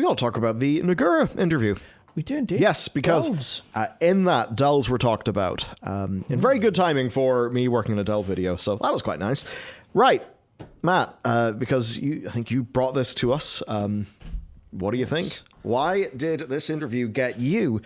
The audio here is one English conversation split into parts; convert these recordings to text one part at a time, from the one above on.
we got to talk about the Nagura interview. We do indeed. Yes, because in that, delves were talked about. In very good timing for me working on a delve video, so that was quite nice. Right, Matt, because I think you brought this to us. What do you think? Why did this interview get you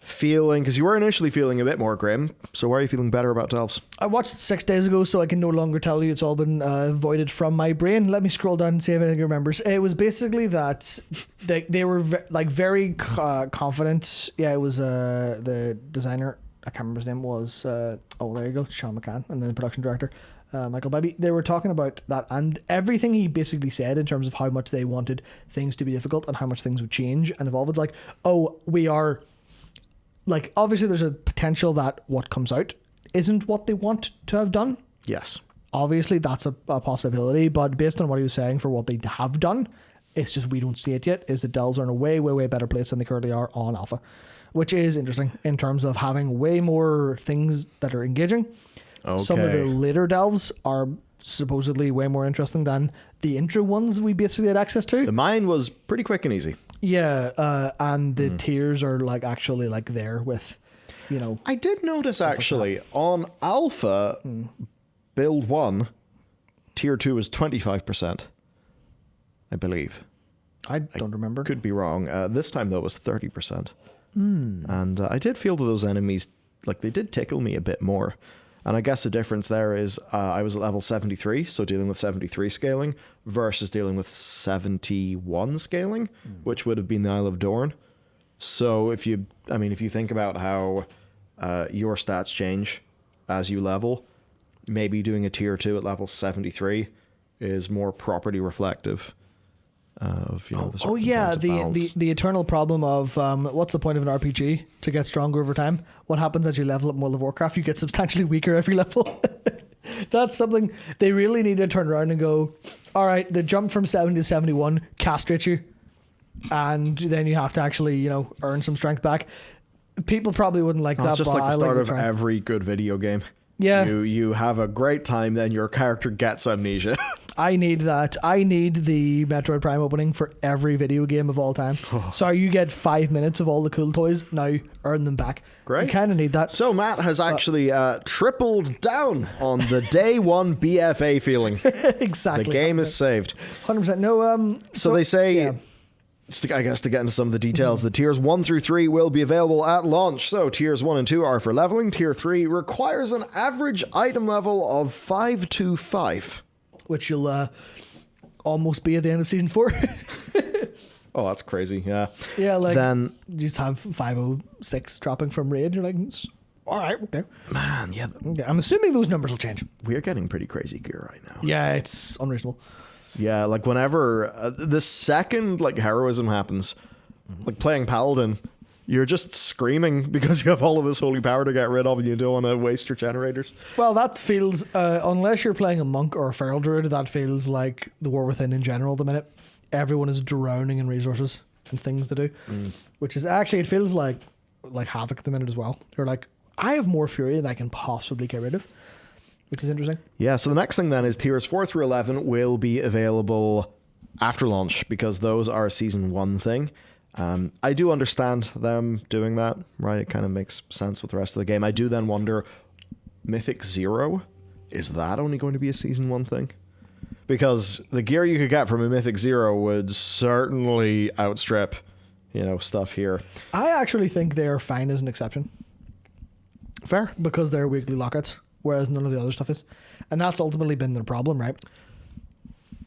feeling, because you were initially feeling a bit more grim, so why are you feeling better about delves? I watched it 6 days ago, so I can no longer tell you. It's all been voided from my brain. Let me scroll down and see if anything remembers. It was basically that they were very confident. Yeah, it was the designer, I can't remember his name, was there you go, Sean McCann, and then the production director, Michael Bybee. They were talking about that, and everything he basically said in terms of how much they wanted things to be difficult and how much things would change and evolve. It's like, we are... Like, obviously there's a potential that what comes out isn't what they want to have done. Yes. Obviously that's a possibility, but based on what he was saying for what they have done, it's just we don't see it yet, is that delves are in a way, way, way better place than they currently are on alpha, which is interesting in terms of having way more things that are engaging. Okay. Some of the later delves are supposedly way more interesting than the intro ones we basically had access to. The mine was pretty quick and easy. Yeah, and the tiers are actually there with, I did notice actually on Alpha, build 1, tier 2 is 25%, I believe. I don't remember. Could be wrong. This time though it was 30%. And I did feel that those enemies, they did tickle me a bit more. And I guess the difference there is I was at level 73, so dealing with 73 scaling versus dealing with 71 scaling, which would have been the Isle of Dorn. So if you think about how your stats change as you level, maybe doing a tier 2 at level 73 is more properly reflective of the eternal problem of what's the point of an RPG to get stronger over time? What happens as you level up World of Warcraft? You get substantially weaker every level. That's something they really need to turn around and go, all right, the jump from 70 to 71 castrates you, and then you have to actually earn some strength back. People probably wouldn't like that. It's just like the start of every good video game. Yeah, you have a great time, then your character gets amnesia. I need that. I need the Metroid Prime opening for every video game of all time. So you get 5 minutes of all the cool toys. Now earn them back. Great. You kind of need that. So Matt has actually tripled down on the day one BFA feeling. Exactly. The game is saved. 100%. No. So they say... Yeah. I guess to get into some of the details, the tiers 1 through 3 will be available at launch. So tiers 1 and 2 are for leveling. Tier 3 requires an average item level of 525. Which you'll almost be at the end of season 4. Oh, that's crazy. Yeah. Yeah, then you just have 506 dropping from raid. You're like, all right, okay. Man, yeah. I'm assuming those numbers will change. We're getting pretty crazy gear right now. Yeah, it's unreasonable. Yeah, whenever the second heroism happens, playing Paladin, you're just screaming because you have all of this holy power to get rid of and you don't want to waste your generators. Well, that feels, unless you're playing a monk or a feral druid, that feels like the War Within in general at the minute. Everyone is drowning in resources and things to do, which is actually, it feels like Havoc at the minute as well. You're like, I have more fury than I can possibly get rid of. Which is interesting. Yeah, so the next thing then is tiers 4 through 11 will be available after launch because those are a season 1 thing. I do understand them doing that, right? It kind of makes sense with the rest of the game. I do then wonder, Mythic 0, is that only going to be a season 1 thing? Because the gear you could get from a Mythic 0 would certainly outstrip, stuff here. I actually think they're fine as an exception. Fair. Because they're weekly lockouts. Whereas none of the other stuff is. And that's ultimately been their problem, right?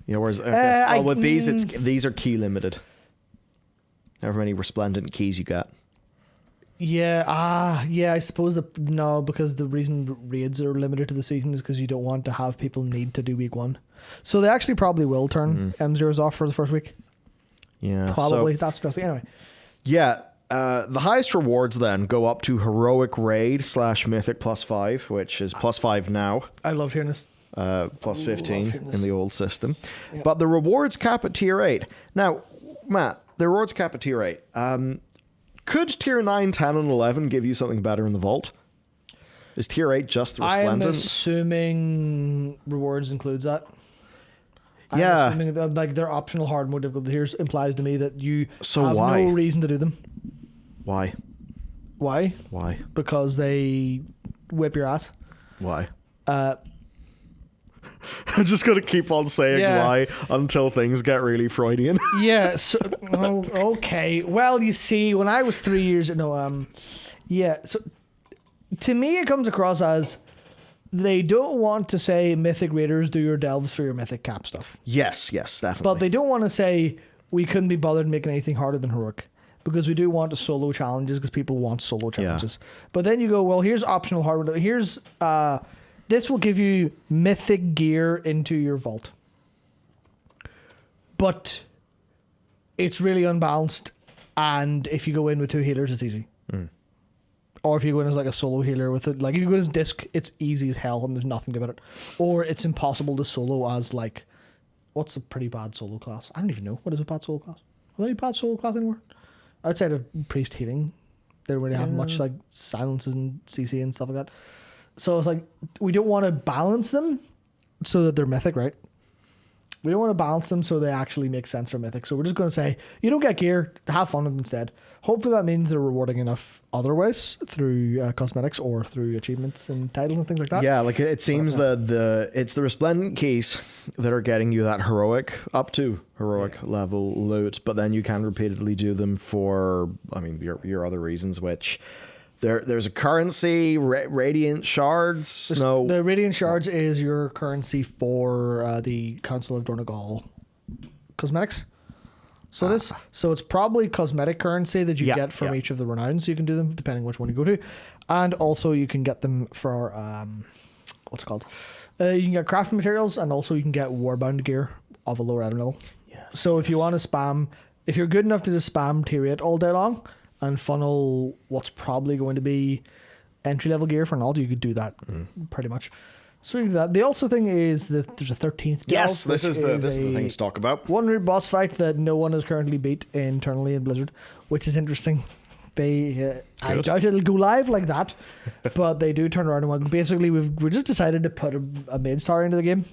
Whereas with these are key limited. However many resplendent keys you get. Yeah, I suppose no, because the reason raids are limited to the season is because you don't want to have people need to do week 1. So they actually probably will turn M0s off for the first week. Yeah. Probably. That's interesting. Anyway. Yeah. The highest rewards then go up to Heroic Raid / Mythic +5, which is +5 now. I love hearing this. +15 in the old system. Yep. But the rewards cap at tier 8. Now, Matt, the rewards cap at tier 8. Could tier 9, 10, and 11 give you something better in the vault? Is tier 8 just the Resplendent? I'm assuming rewards includes that. I'm Yeah. assuming that, like their optional hard mode difficulty here implies to me that you So have why? no reason to do them. Why? Why? Why? Because they whip your ass. Why? Uh, I'm just gonna keep on saying Yeah. why until things get really Freudian. yeah. So, oh, okay. Well, you see, when I was 3 years, yeah. So to me, it comes across as they don't want to say Mythic Raiders do your delves for your Mythic Cap stuff, Yes, definitely. but they don't want to say we couldn't be bothered making anything harder than Heroic. Because we do want solo challenges, because people want solo challenges. But then you go, well, here's optional hardware. Here's this will give you mythic gear into your vault, but it's really unbalanced. And if you go in with 2 healers, it's easy. Or if you go in as like a solo healer with it, like if you go in as disc, it's easy as hell and there's nothing about it. Or it's impossible to solo as like, what's a pretty bad solo class? I don't even know. What is a bad solo class? Are there any bad solo class anymore? Outside of priest healing, they don't really have much like silences and CC and stuff like that. So it's like we don't want to balance them so that they're mythic, right? We don't want to balance them so they actually make sense for mythic. So we're just going to say you don't get gear, have fun with them instead. Hopefully that means they're rewarding enough otherwise through cosmetics or through achievements and titles and things like that. Yeah, like it seems that it's the resplendent keys that are getting you that heroic up to heroic level loot, but then you can repeatedly do them for, I mean, your other reasons, which there's a currency, radiant shards. The radiant shards is your currency for the Council of Dornogal cosmetics. So it's probably cosmetic currency that you get from each of the renowns. So you can do them depending which one you go to, and also you can get them for what's it called? You can get crafting materials, and also you can get warbound gear of a lower item level. Yes. So if you want to spam, if you're good enough to just spam tier 8 all day long and funnel what's probably going to be entry level gear for an alt, you could do that pretty much. So you can do that. The also thing is that there's a 13th delve. Yes, this is the thing to talk about. One route boss fight that no one has currently beat internally in Blizzard, which is interesting. They, I doubt it'll go live like that, but they do turn around and went, basically we just decided to put a mage tower into the game,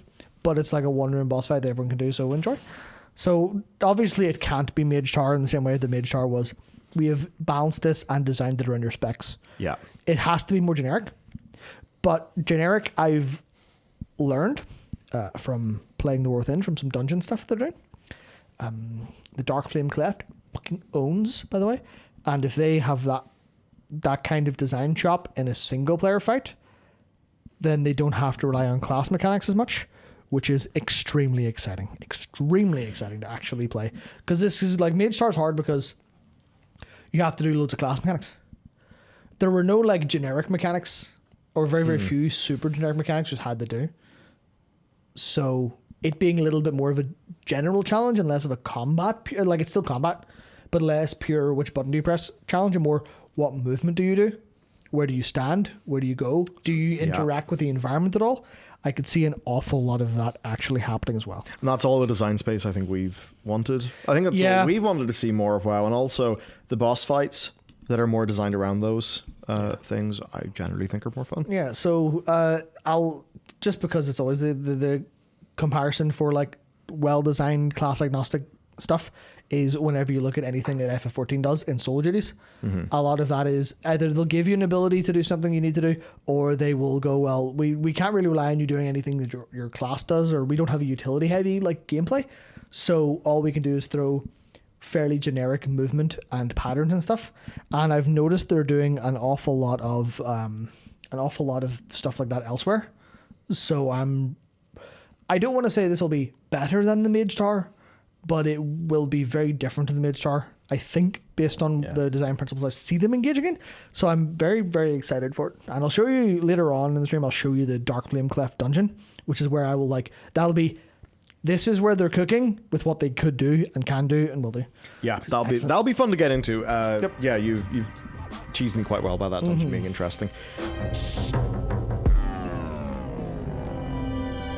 but it's like a one room boss fight that everyone can do, so enjoy. So obviously it can't be mage tower in the same way the mage tower was. We have balanced this and designed it around your specs. Yeah, it has to be more generic, but generic I've learned from playing the War Within, from some dungeon stuff they're doing. The Dark Flame Cleft fucking owns, by the way. And if they have that kind of design chop in a single player fight, then they don't have to rely on class mechanics as much, which is extremely exciting. Extremely exciting to actually play. Because this is like, Mage Tower's hard because you have to do loads of class mechanics. There were no like generic mechanics, or very, very few super generic mechanics just had to do. So it being a little bit more of a general challenge and less of a combat, like it's still combat, but less pure which button do you press challenge, and more what movement do you do? Where do you stand? Where do you go? Do you interact with the environment at all? I could see an awful lot of that actually happening as well. And that's all the design space I think we've wanted. I think that's all we've wanted to see more of WoW, and also the boss fights that are more designed around those things I generally think are more fun. Yeah, so I'll, just because it's always the comparison for like well-designed class agnostic stuff is whenever you look at anything that FF14 does in solo duties, a lot of that is either they'll give you an ability to do something you need to do, or they will go, well, we can't really rely on you doing anything that your class does, or we don't have a utility heavy like gameplay, so all we can do is throw fairly generic movement and patterns and stuff. And I've noticed they're doing an awful lot of stuff like that elsewhere. So I don't want to say this will be better than the Mage Tower, but it will be very different to the Mage Tower, I think, based on the design principles I see them engaging in. So I'm very, very excited for it. And I'll show you later on in the stream, I'll show you the Dark Flame Cleft dungeon, which is where I will this is where they're cooking with what they could do and can do and will do. Yeah, that'll be fun to get into. Yeah, you've teased me quite well by that dungeon being interesting.